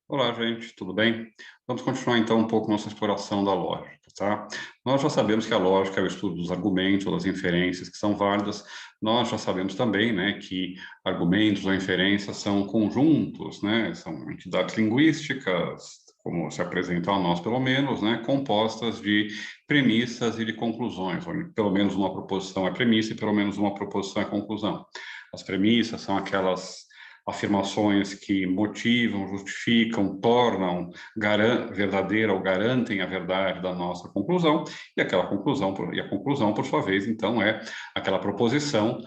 Olá, gente, tudo bem? Vamos continuar então um pouco nossa exploração da lógica, tá? Nós já sabemos que a lógica é o estudo dos argumentos ou das inferências que são válidas. Nós já sabemos também, né, que argumentos ou inferências são conjuntos, né, são entidades linguísticas, como se apresentam a nós pelo menos, né, compostas de premissas e de conclusões, onde pelo menos uma proposição é premissa e pelo menos uma proposição é conclusão. As premissas são aquelas afirmações que motivam, justificam, tornam verdadeira ou garantem a verdade da nossa conclusão, e aquela conclusão, e a conclusão, por sua vez, então, é aquela proposição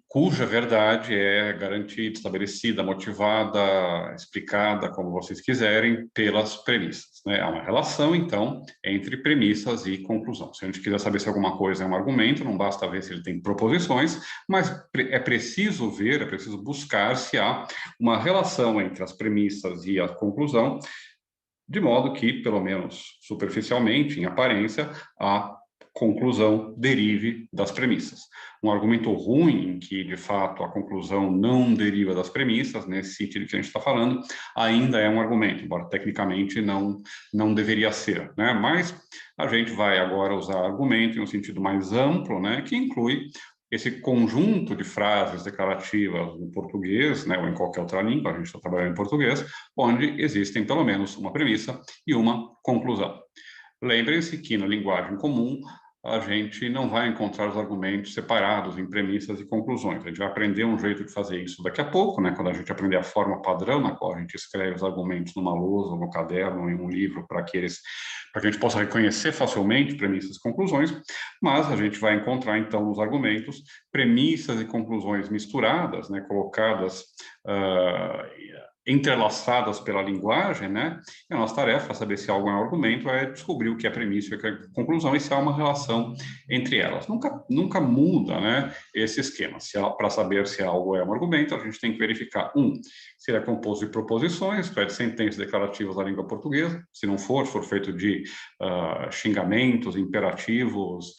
cuja verdade é garantida, estabelecida, motivada, explicada, como vocês quiserem, pelas premissas, né? Há uma relação, então, entre premissas e conclusão. Se a gente quiser saber se alguma coisa é um argumento, não basta ver se ele tem proposições, mas é preciso ver, é preciso buscar se há uma relação entre as premissas e a conclusão, de modo que, pelo menos superficialmente, em aparência, a conclusão derive das premissas. Um argumento ruim, em que, de fato, a conclusão não deriva das premissas, nesse sentido que a gente está falando, ainda é um argumento, embora tecnicamente não deveria ser, né? Mas a gente vai agora usar argumento em um sentido mais amplo, né, que inclui esse conjunto de frases declarativas no português, né, ou em qualquer outra língua, a gente está trabalhando em português, onde existem pelo menos uma premissa e uma conclusão. Lembrem-se que na linguagem comum a gente não vai encontrar os argumentos separados em premissas e conclusões. A gente vai aprender um jeito de fazer isso daqui a pouco, né? Quando a gente aprender a forma padrão na qual a gente escreve os argumentos numa lousa, no caderno, em um livro, para que a gente possa reconhecer facilmente premissas e conclusões, mas a gente vai encontrar, então, nos argumentos, premissas e conclusões misturadas, né? Colocadas entrelaçadas pela linguagem, né? E a nossa tarefa, saber se algo é um argumento, é descobrir o que é premissa e o que é conclusão e se há uma relação entre elas. Nunca muda, né, esse esquema. Para saber se algo é um argumento, a gente tem que verificar, se ele é composto de proposições, isto é, de sentenças declarativas da língua portuguesa. Se não for feito de xingamentos, imperativos,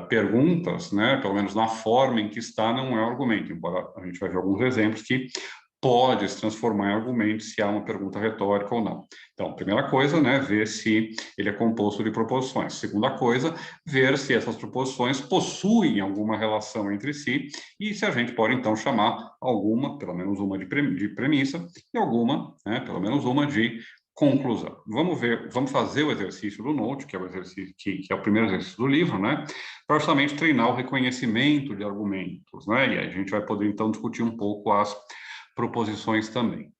perguntas, né, pelo menos na forma em que está, não é um argumento, embora a gente vai ver alguns exemplos que pode se transformar em argumento se há uma pergunta retórica ou não. Então, primeira coisa, né, ver se ele é composto de proposições. Segunda coisa, ver se essas proposições possuem alguma relação entre si e se a gente pode, então, chamar alguma, pelo menos uma de premissa e alguma, né, pelo menos uma de conclusão. Vamos fazer o exercício do Note, que é o exercício que é o primeiro exercício do livro, né, para justamente treinar o reconhecimento de argumentos, né, e aí a gente vai poder, então, discutir um pouco as proposições também.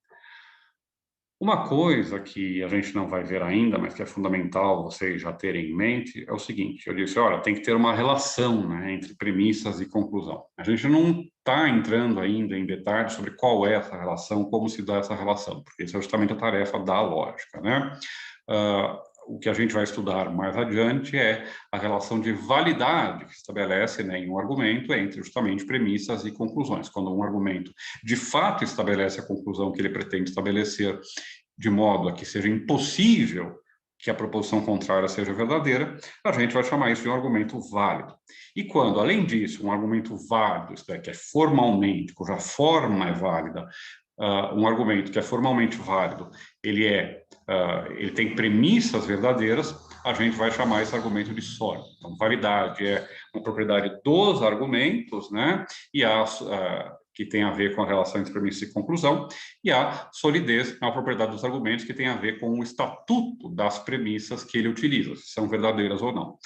Uma coisa que a gente não vai ver ainda, mas que é fundamental vocês já terem em mente, é o seguinte: eu disse, olha, tem que ter uma relação, né, entre premissas e conclusão. A gente não está entrando ainda em detalhes sobre qual é essa relação, como se dá essa relação, porque isso é justamente a tarefa da lógica, né? O que a gente vai estudar mais adiante é a relação de validade que se estabelece, né, em um argumento entre justamente premissas e conclusões. Quando um argumento de fato estabelece a conclusão que ele pretende estabelecer, de modo a que seja impossível que a proposição contrária seja verdadeira, a gente vai chamar isso de um argumento válido. E quando, além disso, um argumento válido, isto é, que é formalmente, cuja forma é válida, um argumento que é formalmente válido, ele tem premissas verdadeiras, a gente vai chamar esse argumento de sólido. Então, validade é uma propriedade dos argumentos, né? E que tem a ver com a relação entre premissa e conclusão, e a solidez é uma propriedade dos argumentos que tem a ver com o estatuto das premissas que ele utiliza, se são verdadeiras ou não.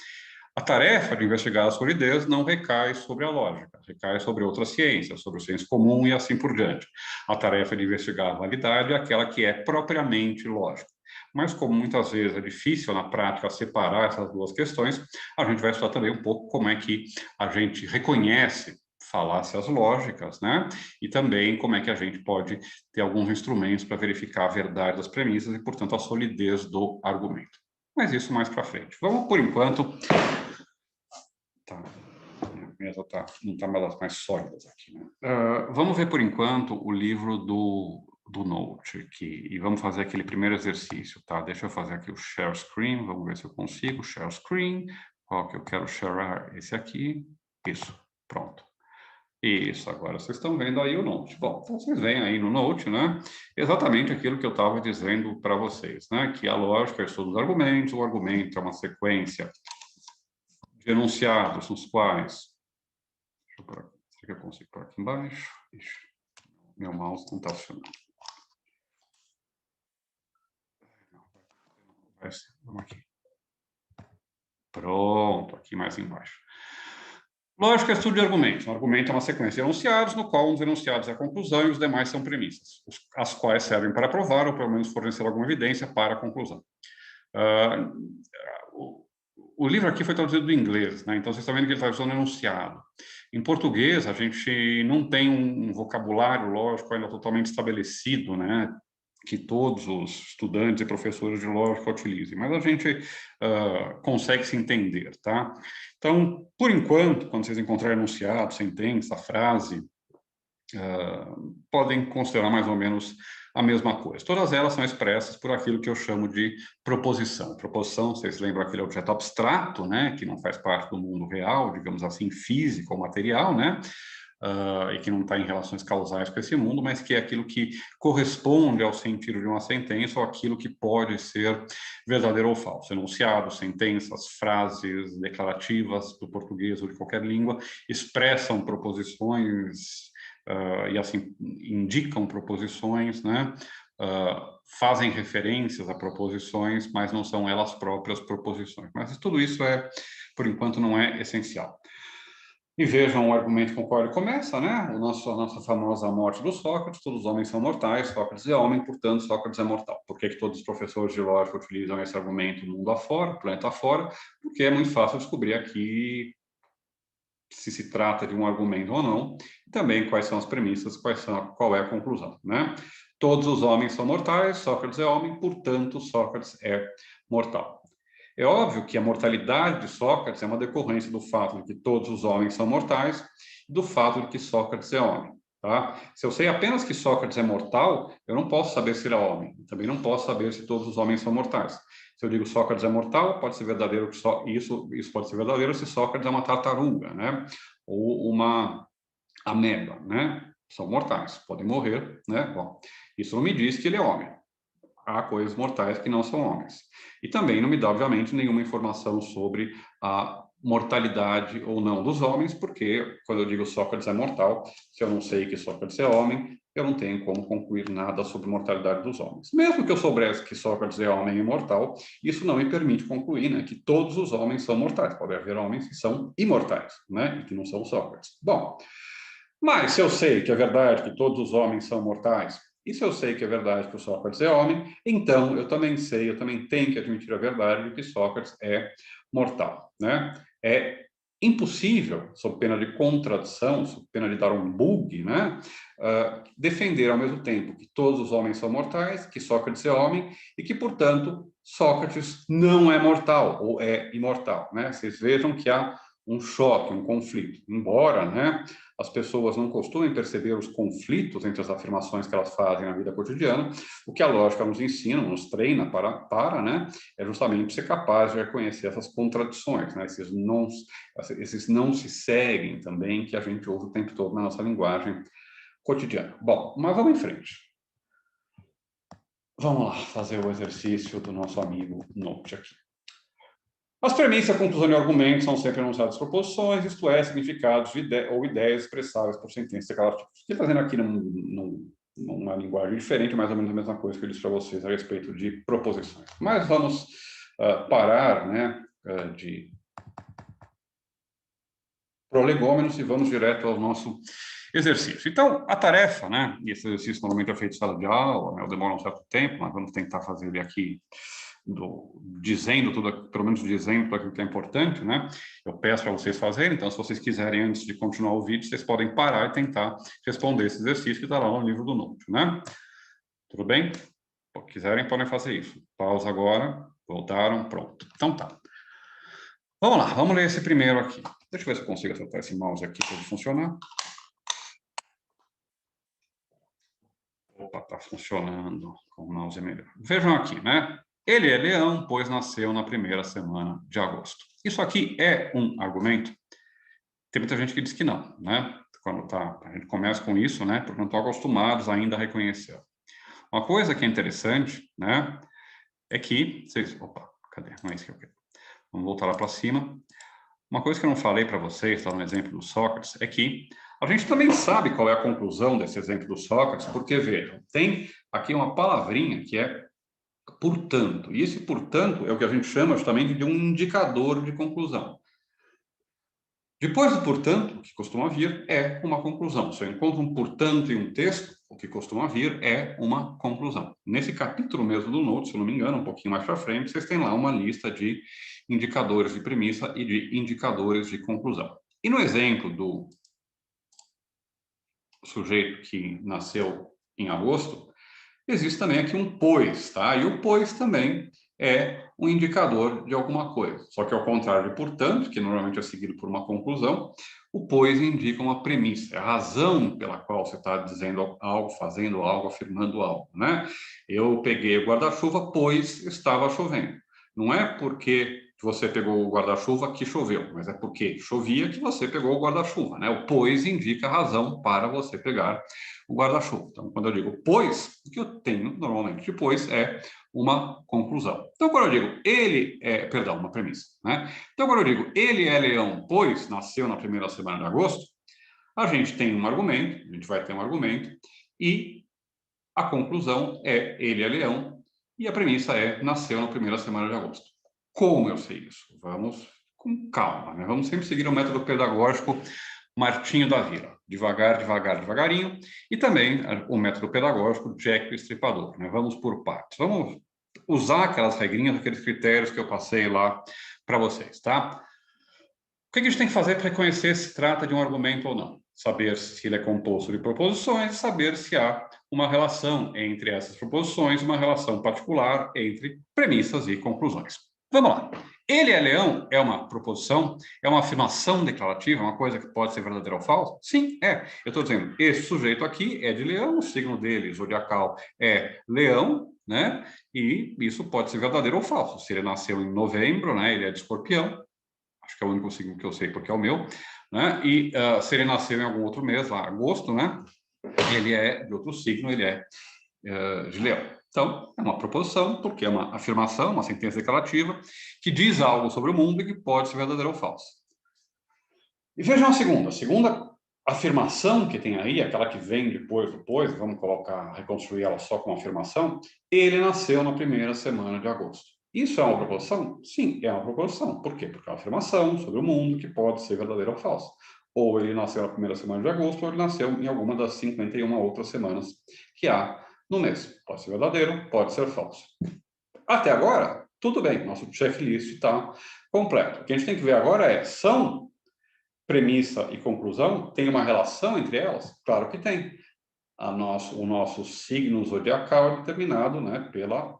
A tarefa de investigar a solidez não recai sobre a lógica, recai sobre outras ciências, sobre o senso comum e assim por diante. A tarefa de investigar a validade é aquela que é propriamente lógica. Mas como muitas vezes é difícil na prática separar essas duas questões, a gente vai estudar também um pouco como é que a gente reconhece falácias lógicas, né? E também como é que a gente pode ter alguns instrumentos para verificar a verdade das premissas e, portanto, a solidez do argumento. Mas isso mais para frente. Vamos, por enquanto, tá, a mesa não está mais sólidas aqui, né? Vamos ver, por enquanto, o livro do Note aqui, e vamos fazer aquele primeiro exercício, tá? Deixa eu fazer aqui o share screen, vamos ver se eu consigo, share screen, qual que eu quero sharear? Esse aqui, isso, pronto. Isso, agora vocês estão vendo aí o Note. Bom, então vocês veem aí no Note, né, exatamente aquilo que eu estava dizendo para vocês, né, que a lógica é estudo dos argumentos, o argumento é uma sequência de enunciados nos quais... Deixa eu pôr aqui, será que eu consigo pôr aqui embaixo? Ixi, meu mouse não está funcionando. Vai ser, vamos aqui. Pronto, aqui mais embaixo. Lógica é estudo de argumentos. Um argumento é uma sequência de enunciados, no qual um dos enunciados é a conclusão e os demais são premissas, as quais servem para provar ou pelo menos fornecer alguma evidência para a conclusão. O livro aqui foi traduzido do inglês, né? Então vocês estão vendo que ele está usando enunciado. Em português, a gente não tem um vocabulário lógico ainda totalmente estabelecido, né? Que todos os estudantes e professores de lógica utilizem, mas a gente consegue se entender, tá? Então, por enquanto, quando vocês encontrarem enunciado, sentença, frase, podem considerar mais ou menos a mesma coisa. Todas elas são expressas por aquilo que eu chamo de proposição. Proposição, vocês lembram aquele objeto abstrato, né, que não faz parte do mundo real, digamos assim, físico ou material, né, e que não está em relações causais com esse mundo, mas que é aquilo que corresponde ao sentido de uma sentença ou aquilo que pode ser verdadeiro ou falso. Enunciados, sentenças, frases declarativas do português ou de qualquer língua expressam proposições e assim indicam proposições, né? Fazem referências a proposições, mas não são elas próprias proposições. Mas tudo isso por enquanto, não é essencial. E vejam o argumento com o qual ele começa, né? A nossa famosa morte do Sócrates: todos os homens são mortais, Sócrates é homem, portanto, Sócrates é mortal. Por que todos os professores de lógica utilizam esse argumento mundo afora, planeta afora? Porque é muito fácil descobrir aqui se trata de um argumento ou não, e também quais são as premissas, qual é a conclusão, né? Todos os homens são mortais, Sócrates é homem, portanto, Sócrates é mortal. É óbvio que a mortalidade de Sócrates é uma decorrência do fato de que todos os homens são mortais e do fato de que Sócrates é homem, tá? Se eu sei apenas que Sócrates é mortal, eu não posso saber se ele é homem, também não posso saber se todos os homens são mortais. Se eu digo Sócrates é mortal, pode ser verdadeiro que isso pode ser verdadeiro se Sócrates é uma tartaruga, né? Ou uma ameba, né? São mortais, podem morrer, né? Bom, isso não me diz que ele é homem. Há coisas mortais que não são homens. E também não me dá, obviamente, nenhuma informação sobre a mortalidade ou não dos homens, porque quando eu digo Sócrates é mortal, se eu não sei que Sócrates é homem, eu não tenho como concluir nada sobre a mortalidade dos homens. Mesmo que eu soubesse que Sócrates é homem e mortal, isso não me permite concluir, né, que todos os homens são mortais. Pode haver homens que são imortais, né, e que não são Sócrates. Bom, mas se eu sei que é verdade que todos os homens são mortais, e se eu sei que é verdade que o Sócrates é homem, então eu também tenho que admitir a verdade de que Sócrates é mortal, né? É impossível, sob pena de contradição, sob pena de dar um bug, né? Defender ao mesmo tempo que todos os homens são mortais, que Sócrates é homem e que, portanto, Sócrates não é mortal ou é imortal, né? Vocês vejam que há um choque, um conflito. Embora, né, as pessoas não costumem perceber os conflitos entre as afirmações que elas fazem na vida cotidiana, o que a lógica nos ensina, nos treina né, é justamente ser capaz de reconhecer essas contradições, né, esses não se seguem também, que a gente ouve o tempo todo na nossa linguagem cotidiana. Bom, mas vamos em frente. Vamos lá fazer o exercício do nosso amigo Note aqui. As premissas, conclusão e argumento são sempre enunciadas proposições, isto é, significados ou ideias expressáveis por sentença declarativa. Estou fazendo aqui numa linguagem diferente, mais ou menos a mesma coisa que eu disse para vocês a respeito de proposições. Mas vamos parar, né, de prolegômenos e vamos direto ao nosso exercício. Então, a tarefa, né, e esse exercício normalmente é feito em sala de aula, né, demora um certo tempo, mas vamos tentar fazer ele aqui dizendo tudo, pelo menos dizendo tudo aquilo que é importante, né? Eu peço para vocês fazerem, então se vocês quiserem, antes de continuar o vídeo, vocês podem parar e tentar responder esse exercício que está lá no livro do Note, né? Tudo bem? Se quiserem, podem fazer isso. Pausa agora, voltaram, pronto. Então tá. Vamos lá, vamos ler esse primeiro aqui. Deixa eu ver se eu consigo acertar esse mouse aqui para ele funcionar. Opa, está funcionando com o mouse melhor. Vejam aqui, né? Ele é leão, pois nasceu na primeira semana de agosto. Isso aqui é um argumento? Tem muita gente que diz que não, né? quando a gente começa com isso, né? Porque não estão acostumados ainda a reconhecer. Uma coisa que é interessante, né? É que opa, cadê? Não é isso que eu quero. Vamos voltar lá para cima. Uma coisa que eu não falei para vocês, lá no exemplo do Sócrates, é que a gente também sabe qual é a conclusão desse exemplo do Sócrates, porque, vejam, tem aqui uma palavrinha que é portanto. E esse portanto é o que a gente chama justamente de um indicador de conclusão. Depois do portanto, o que costuma vir é uma conclusão. Se eu encontro um portanto em um texto, o que costuma vir é uma conclusão. Nesse capítulo mesmo do Notes, se eu não me engano, um pouquinho mais para frente, vocês têm lá uma lista de indicadores de premissa e de indicadores de conclusão. E no exemplo do sujeito que nasceu em agosto, existe também aqui um pois, tá? E o pois também é um indicador de alguma coisa. Só que ao contrário de portanto, que normalmente é seguido por uma conclusão, o pois indica uma premissa, é a razão pela qual você está dizendo algo, fazendo algo, afirmando algo, né? Eu peguei o guarda-chuva, pois estava chovendo. Não é porque você pegou o guarda-chuva que choveu, mas é porque chovia que você pegou o guarda-chuva, né? O pois indica a razão para você pegar o guarda-chuva. Então, quando eu digo pois, o que eu tenho normalmente depois é uma conclusão. Então, quando eu digo uma premissa, né? Então, quando eu digo ele é leão, pois nasceu na primeira semana de agosto, a gente tem um argumento, a gente vai ter um argumento, e a conclusão é ele é leão, e a premissa é nasceu na primeira semana de agosto. Como eu sei isso? Vamos com calma, né? Vamos sempre seguir o método pedagógico Martinho da Vila, devagar, devagar, devagarinho, e também o método pedagógico Jack o Estripador, né? Vamos por partes. Vamos usar aquelas regrinhas, aqueles critérios que eu passei lá para vocês, tá? O que a gente tem que fazer para reconhecer se trata de um argumento ou não? Saber se ele é composto de proposições, saber se há uma relação entre essas proposições, uma relação particular entre premissas e conclusões. Vamos lá. Ele é leão é uma proposição, é uma afirmação declarativa, uma coisa que pode ser verdadeira ou falsa? Sim, é. Eu estou dizendo, esse sujeito aqui é de leão, o signo dele, zodiacal, é leão, né? E isso pode ser verdadeiro ou falso. Se ele nasceu em novembro, né? Ele é de escorpião, acho que é o único signo que eu sei porque é o meu, né? E se ele nasceu em algum outro mês, lá, agosto, né? Ele é de outro signo, ele é de leão. Então, é uma proposição, porque é uma afirmação, uma sentença declarativa, que diz algo sobre o mundo e que pode ser verdadeiro ou falso. E vejam a segunda afirmação que tem aí, aquela que vem depois do pois, vamos reconstruir ela só com afirmação, ele nasceu na primeira semana de agosto. Isso é uma proposição? Sim, é uma proposição. Por quê? Porque é uma afirmação sobre o mundo que pode ser verdadeira ou falsa. Ou ele nasceu na primeira semana de agosto, ou ele nasceu em alguma das 51 outras semanas que há no mês. Pode ser verdadeiro, pode ser falso. Até agora, tudo bem, nosso checklist está completo. O que a gente tem que ver agora é, são premissa e conclusão? Tem uma relação entre elas? Claro que tem. O nosso signo zodiacal é determinado, né, pela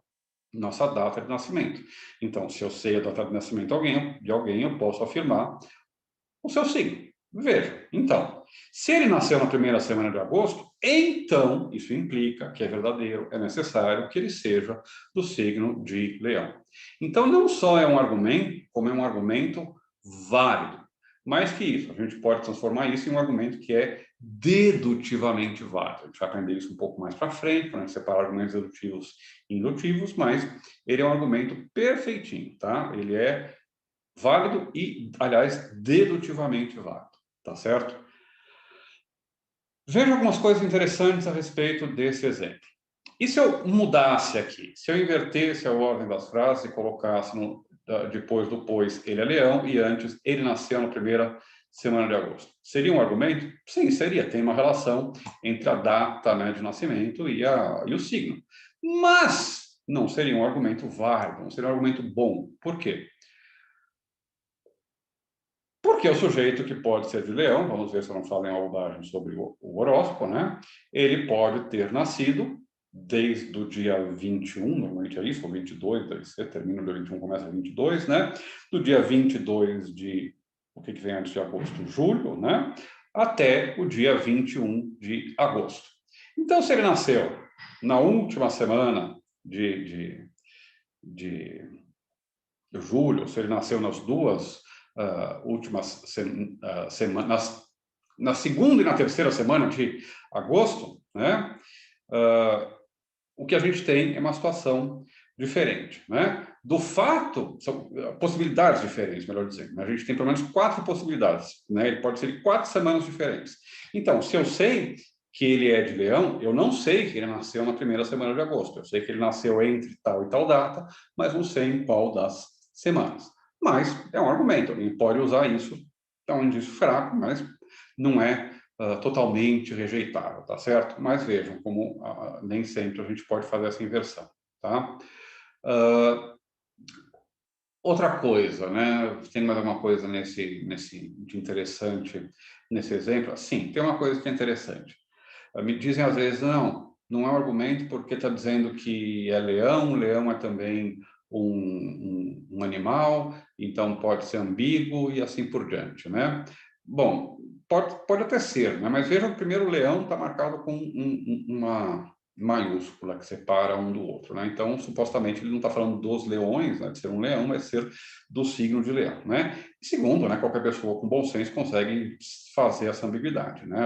nossa data de nascimento. Então, se eu sei a data de nascimento de alguém, eu posso afirmar o seu signo. Veja, então, se ele nasceu na primeira semana de agosto, então isso implica que é verdadeiro, é necessário que ele seja do signo de Leão. Então, não só é um argumento, como é um argumento válido. Mais que isso, a gente pode transformar isso em um argumento que é dedutivamente válido. A gente vai aprender isso um pouco mais para frente, para separar argumentos dedutivos e indutivos, mas ele é um argumento perfeitinho, tá? Ele é válido e, aliás, dedutivamente válido, tá certo? Veja algumas coisas interessantes a respeito desse exemplo. E se eu mudasse aqui? Se eu invertesse a ordem das frases e colocasse depois do pois ele é leão e antes ele nasceu na primeira semana de agosto. Seria um argumento? Sim, seria. Tem uma relação entre a data, né, de nascimento e o signo. Mas não seria um argumento válido, não seria um argumento bom. Por quê? Porque o sujeito que pode ser de leão, vamos ver se eu não falo em bobagem sobre o horóscopo, né? Ele pode ter nascido desde o dia 21, normalmente é isso, ou 22, deve ser, termina no dia 21, começa 22, né? Do dia 22 de, o que vem antes de agosto? Julho, né? Até o dia 21 de agosto. Então, se ele nasceu na última semana de julho, se ele nasceu nas duas últimas semanas, na segunda e na terceira semana de agosto, né, o que a gente tem é uma situação diferente, né? Do fato, são possibilidades diferentes, melhor dizendo, né? A gente tem pelo menos 4 possibilidades, né? Ele pode ser de 4 semanas diferentes. Então, se eu sei que ele é de Leão, eu não sei que ele nasceu na primeira semana de agosto. Eu sei que ele nasceu entre tal e tal data, mas não sei em qual das semanas. Mas é um argumento, alguém pode usar isso, é um indício fraco, mas não é totalmente rejeitável, tá certo? Mas vejam como nem sempre a gente pode fazer essa inversão, tá? Outra coisa, né? Tem mais alguma coisa de interessante nesse exemplo? Sim, tem uma coisa que é interessante. Me dizem às vezes, não é um argumento porque está dizendo que é leão é também um animal, então pode ser ambíguo e assim por diante, né? Bom, pode até ser, né? Mas veja, o primeiro leão está marcado com uma maiúscula que separa um do outro, né? Então, supostamente, ele não está falando dos leões, né, de ser um leão, mas ser do signo de leão, né? E segundo, né, qualquer pessoa com bom senso consegue fazer essa ambiguidade, né?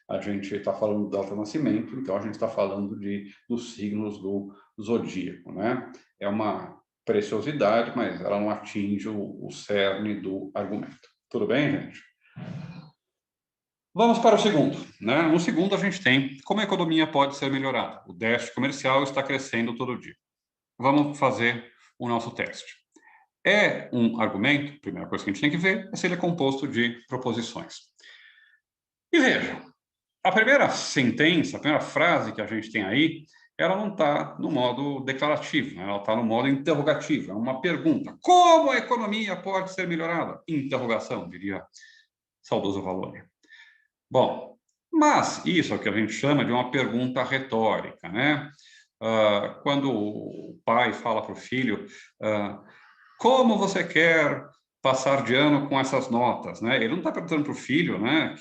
A gente está falando do data de nascimento, então a gente está falando dos signos do zodíaco, né? É uma preciosidade, mas ela não atinge o cerne do argumento. Tudo bem, gente? Vamos para o segundo, né? No segundo, a gente tem como a economia pode ser melhorada. O déficit comercial está crescendo todo dia. Vamos fazer o nosso teste. É um argumento, a primeira coisa que a gente tem que ver é se ele é composto de proposições. E veja, a primeira sentença, a primeira frase que a gente tem aí, ela não está no modo declarativo, né? Ela está no modo interrogativo, é uma pergunta. Como a economia pode ser melhorada? Interrogação, diria saudoso Valônia. Bom, mas isso é o que a gente chama de uma pergunta retórica, né? Quando o pai fala para o filho, como você quer passar de ano com essas notas, né? Ele não está perguntando para o filho, né,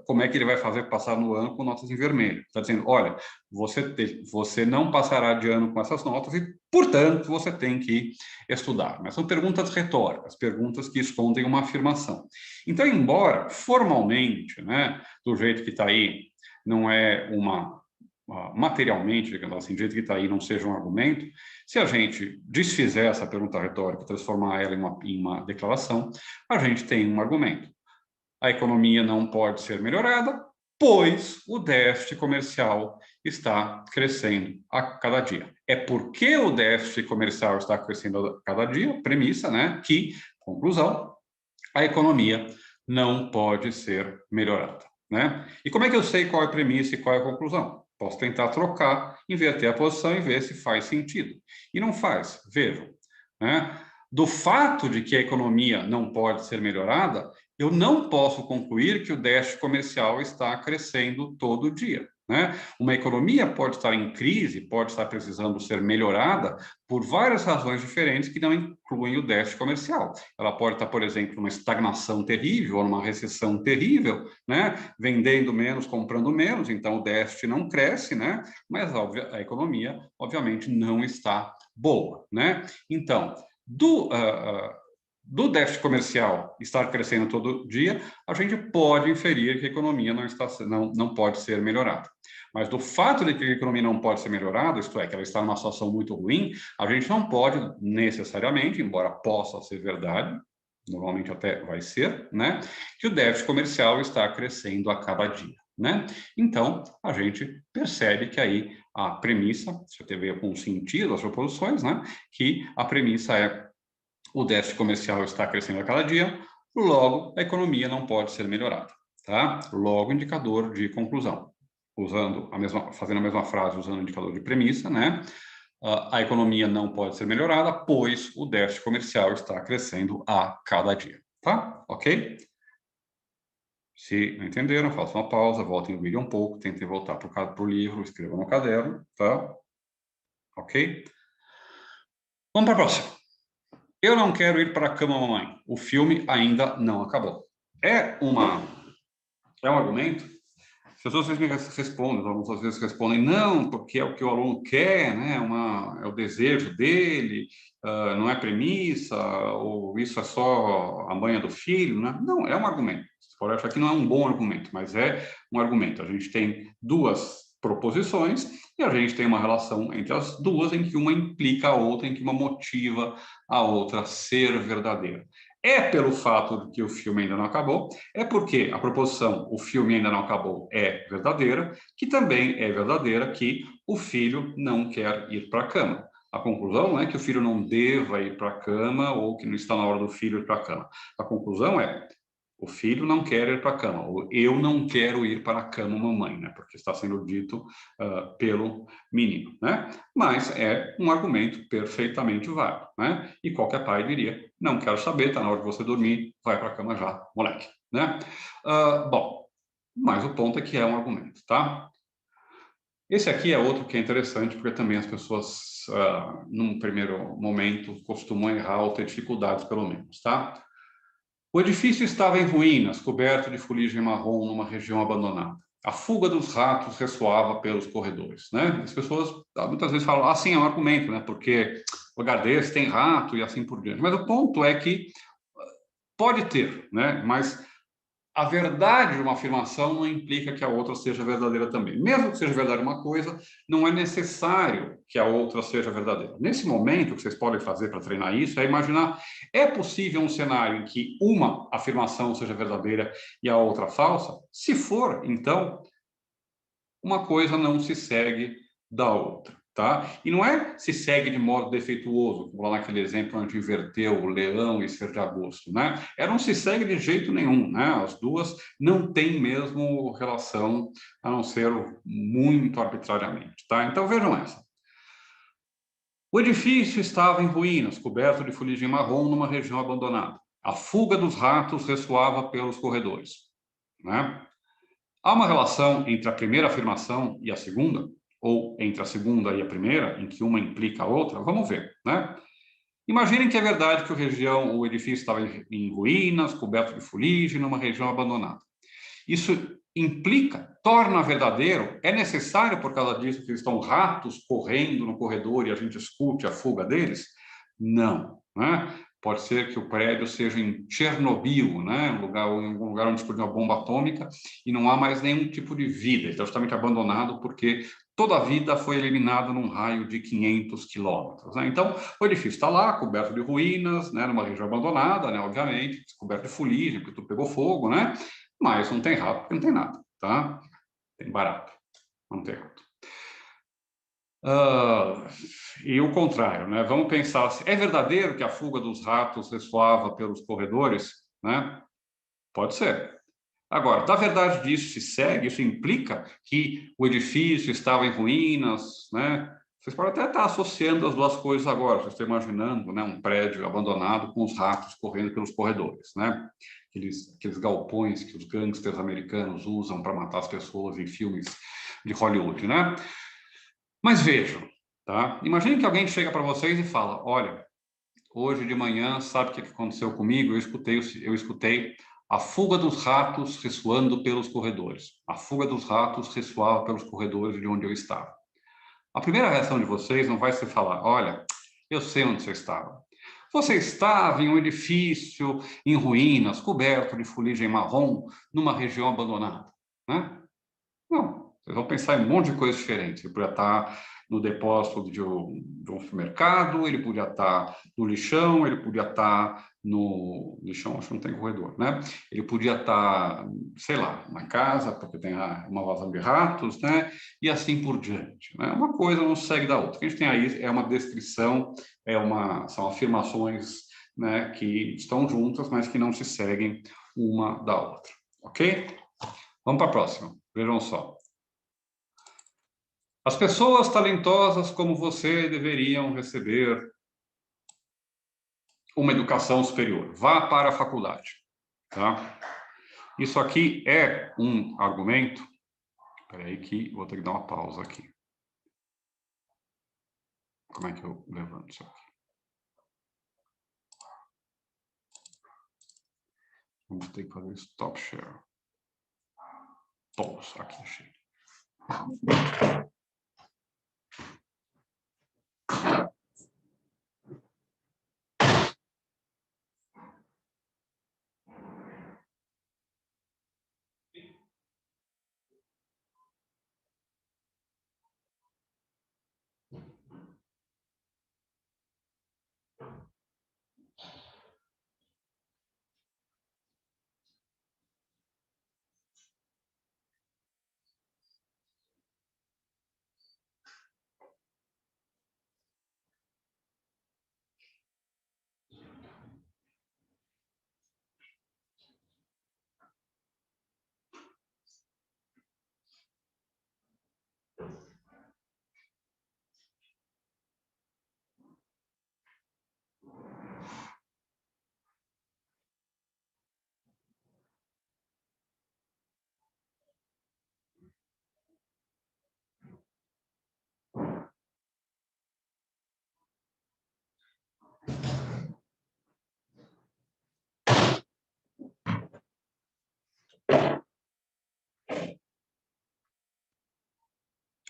como é que ele vai fazer passar no ano com notas em vermelho. Está dizendo, olha, você não passará de ano com essas notas e, portanto, você tem que estudar. Mas são perguntas retóricas, perguntas que escondem uma afirmação. Então, embora formalmente, né, do jeito que está aí, não é materialmente, digamos assim, do jeito que está aí, não seja um argumento, se a gente desfizer essa pergunta retórica, transformar ela em uma declaração, a gente tem um argumento. A economia não pode ser melhorada, pois o déficit comercial está crescendo a cada dia. É porque o déficit comercial está crescendo a cada dia, premissa, né, que, conclusão, a economia não pode ser melhorada, né? E como é que eu sei qual é a premissa e qual é a conclusão? Posso tentar trocar, inverter a posição e ver se faz sentido. E não faz, vejam, né? Do fato de que a economia não pode ser melhorada, eu não posso concluir que o déficit comercial está crescendo todo dia, né? Uma economia pode estar em crise, pode estar precisando ser melhorada por várias razões diferentes que não incluem o déficit comercial. Ela pode estar, por exemplo, numa estagnação terrível ou numa recessão terrível, né? Vendendo menos, comprando menos, então o déficit não cresce, né? Mas a economia, obviamente, não está boa, né? Então, do déficit comercial estar crescendo todo dia, a gente pode inferir que a economia não pode ser melhorada. Mas do fato de que a economia não pode ser melhorada, isto é, que ela está numa situação muito ruim, a gente não pode necessariamente, embora possa ser verdade, normalmente até vai ser, né, que o déficit comercial está crescendo a cada dia, né? Então, a gente percebe que aí a premissa, se eu tiver com sentido as proposições, né, que a premissa é o déficit comercial está crescendo a cada dia, logo a economia não pode ser melhorada, tá? Logo indicador de conclusão, fazendo a mesma frase usando o indicador de premissa, né? A economia não pode ser melhorada, pois o déficit comercial está crescendo a cada dia, tá? Ok? Se não entenderam, façam uma pausa, voltem o vídeo um pouco, tentem voltar para o livro, escrevam no caderno, tá? Ok? Vamos para a próxima. Eu não quero ir para a cama, mamãe. O filme ainda não acabou. É um argumento Se as pessoas me respondem, os alunos às vezes respondem, não, porque é o que o aluno quer, né? É o desejo dele, não é premissa, ou isso é só a manha do filho, né? Não, é um argumento. Você pode achar que não é um bom argumento, mas é um argumento. A gente tem duas proposições e a gente tem uma relação entre as duas em que uma implica a outra, em que uma motiva a outra a ser verdadeira. É pelo fato de que o filme ainda não acabou, é porque a proposição o filme ainda não acabou é verdadeira, que também é verdadeira que o filho não quer ir para a cama. A conclusão não é que o filho não deva ir para a cama ou que não está na hora do filho ir para a cama. A conclusão é o filho não quer ir para a cama, ou eu não quero ir para a cama, mamãe, né? Porque está sendo dito pelo menino, né? Mas é um argumento perfeitamente válido, né? E qualquer pai diria, não quero saber, está na hora de você dormir, vai para a cama já, moleque, né? Bom, mas o ponto é que é um argumento, tá? Esse aqui é outro que é interessante, porque também as pessoas, num primeiro momento, costumam errar ou ter dificuldades, pelo menos, tá? O edifício estava em ruínas, coberto de fuligem marrom numa região abandonada. A fuga dos ratos ressoava pelos corredores, né? As pessoas muitas vezes falam, sim, é um argumento, né? Porque lugar desse tem rato e assim por diante. Mas o ponto é que pode ter, né? Mas a verdade de uma afirmação não implica que a outra seja verdadeira também. Mesmo que seja verdade uma coisa, não é necessário que a outra seja verdadeira. Nesse momento, o que vocês podem fazer para treinar isso é imaginar: é possível um cenário em que uma afirmação seja verdadeira e a outra falsa? Se for, então, uma coisa não se segue da outra, tá? E não é se segue de modo defeituoso, como lá naquele exemplo onde inverteu o leão e ser de agosto, né? Não se segue de jeito nenhum, né? As duas não têm mesmo relação, a não ser muito arbitrariamente, tá? Então vejam essa. O edifício estava em ruínas, coberto de fuligem marrom numa região abandonada. A fuga dos ratos ressoava pelos corredores, né? Há uma relação entre a primeira afirmação e a segunda? Ou entre a segunda e a primeira, em que uma implica a outra? Vamos ver, né? Imaginem que é verdade que o edifício estava em ruínas, coberto de fuligem, numa região abandonada. Isso implica, torna verdadeiro, é necessário por causa disso que estão ratos correndo no corredor e a gente escute a fuga deles? Não, né? Pode ser que o prédio seja em Chernobyl, né? Um lugar onde explodiu uma bomba atômica e não há mais nenhum tipo de vida. Está justamente abandonado porque toda a vida foi eliminada num raio de 500 quilômetros. Né? Então, o edifício está lá, coberto de ruínas, né? Numa região abandonada, né? Obviamente, coberto de fuligem, porque tudo pegou fogo, né? Mas não tem rato porque não tem nada, tá? Tem barato, não tem rato. E o contrário, né? Vamos pensar, é verdadeiro que a fuga dos ratos ressoava pelos corredores, né? Pode ser. Agora, da verdade disso se segue, isso implica que o edifício estava em ruínas, né? Vocês podem até estar associando as duas coisas agora, vocês estão imaginando, né, um prédio abandonado com os ratos correndo pelos corredores, né? Aqueles galpões que os gangsters americanos usam para matar as pessoas em filmes de Hollywood, né? Mas vejam, tá? Imagine que alguém chega para vocês e fala: olha, hoje de manhã, sabe o que aconteceu comigo? Eu escutei a fuga dos ratos ressoando pelos corredores. A fuga dos ratos ressoava pelos corredores de onde eu estava. A primeira reação de vocês não vai ser falar: olha, eu sei onde você estava. Você estava em um edifício em ruínas, coberto de fuligem marrom, numa região abandonada, né? Não, vocês vão pensar em um monte de coisas diferentes. Ele podia estar no depósito de um supermercado, ele podia estar no lixão, ele podia estar no lixão, acho que não tem corredor, né? Ele podia estar, sei lá, na casa, porque tem uma vazão de ratos, né? E assim por diante, né? Uma coisa não segue da outra. O que a gente tem aí é uma descrição, são afirmações, né, que estão juntas, mas que não se seguem uma da outra, ok? Vamos para a próxima. Vejam só. As pessoas talentosas como você deveriam receber uma educação superior. Vá para a faculdade. Tá? Isso aqui é um argumento. Espera aí que vou ter que dar uma pausa aqui. Como é que eu levanto isso aqui? Vamos ter que fazer stop share. todos. Aqui achei.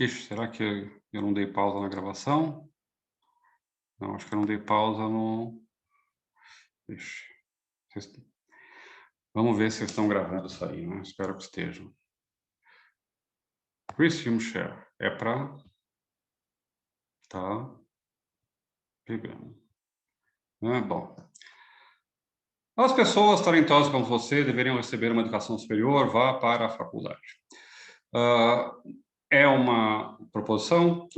Ixi, será que eu não dei pausa na gravação? Não, acho que eu não dei pausa no... Ixi. Vamos ver se vocês estão gravando isso aí, né? Espero que estejam. Resume share. É para... Tá pegando. Bom. As pessoas talentosas como você deveriam receber uma educação superior, vá para a faculdade. É uma proposição?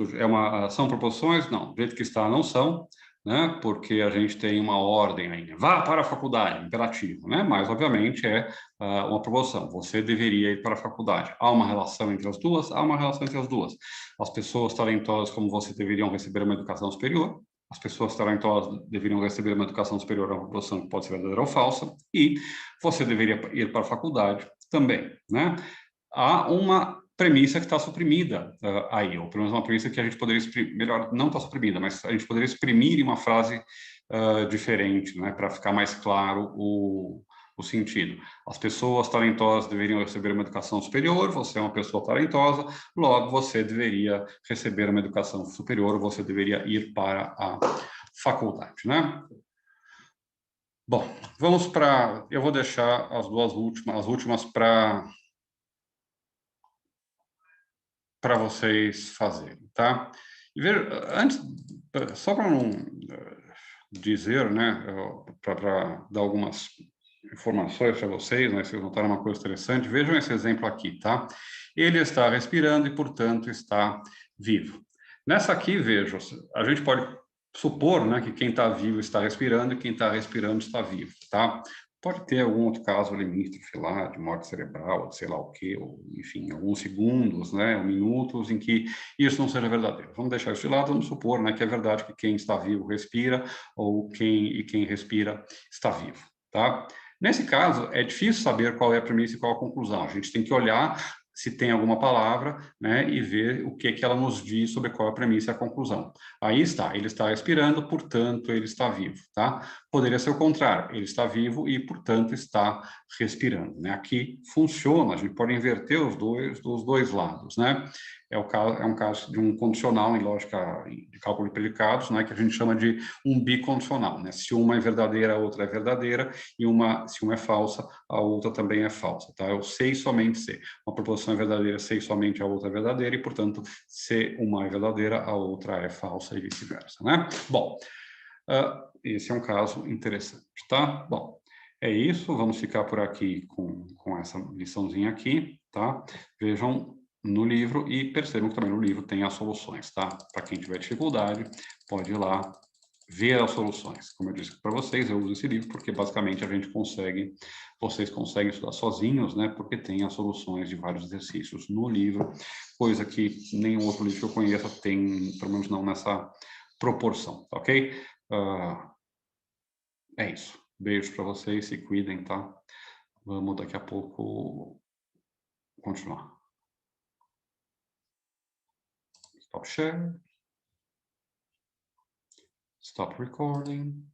São proposições? Não, do jeito que está, não são, né? Porque a gente tem uma ordem ainda. Vá para a faculdade, imperativo, né? Mas, obviamente, é uma proposição. Você deveria ir para a faculdade. Há uma relação entre as duas? Há uma relação entre as duas. As pessoas talentosas como você deveriam receber uma educação superior. As pessoas talentosas deveriam receber uma educação superior, é uma proposição que pode ser verdadeira ou falsa. E você deveria ir para a faculdade também, né? Há uma premissa que está suprimida aí, ou pelo menos uma premissa que a gente poderia exprimir, melhor, não está suprimida, mas a gente poderia exprimir em uma frase diferente, né, para ficar mais claro o sentido. As pessoas talentosas deveriam receber uma educação superior, você é uma pessoa talentosa, logo você deveria receber uma educação superior, você deveria ir para a faculdade, né? Bom, vamos para... Eu vou deixar as últimas para vocês fazerem, tá? E ver, antes, só para não dizer, né, para dar algumas informações para vocês, né, se vocês notaram uma coisa interessante, vejam esse exemplo aqui, tá? Ele está respirando e, portanto, está vivo. Nessa aqui, vejam, a gente pode supor, né, que quem está vivo está respirando e quem está respirando está vivo, tá? Pode ter algum outro caso limítrofe lá, de morte cerebral, sei lá o quê, ou, enfim, alguns segundos, né, ou minutos em que isso não seja verdadeiro. Vamos deixar isso de lado, vamos supor, né, que é verdade que quem está vivo respira, ou quem respira está vivo, tá? Nesse caso, é difícil saber qual é a premissa e qual a conclusão. A gente tem que olhar se tem alguma palavra, né, e ver o que ela nos diz sobre qual é a premissa e a conclusão. Aí está, ele está respirando, portanto, ele está vivo, tá? Poderia ser o contrário, ele está vivo e, portanto, está respirando, né? Aqui funciona, a gente pode inverter os dois lados, né? É um caso de um condicional em lógica de cálculo de predicados, né, que a gente chama de um bicondicional, né? Se uma é verdadeira, a outra é verdadeira, e se uma é falsa, a outra também é falsa, tá? Eu sei somente se uma proposição é verdadeira, sei somente a outra é verdadeira, e, portanto, se uma é verdadeira, a outra é falsa e vice-versa, né? Bom, esse é um caso interessante, tá? Bom, é isso, vamos ficar por aqui com essa liçãozinha aqui, tá? Vejam no livro e percebam que também no livro tem as soluções, tá? Para quem tiver dificuldade, pode ir lá ver as soluções. Como eu disse para vocês, eu uso esse livro porque basicamente vocês conseguem estudar sozinhos, né? Porque tem as soluções de vários exercícios no livro, coisa que nenhum outro livro que eu conheça tem, pelo menos não nessa proporção, tá ok? É isso. Beijo para vocês, se cuidem, tá? Vamos daqui a pouco continuar. Stop share. Stop recording.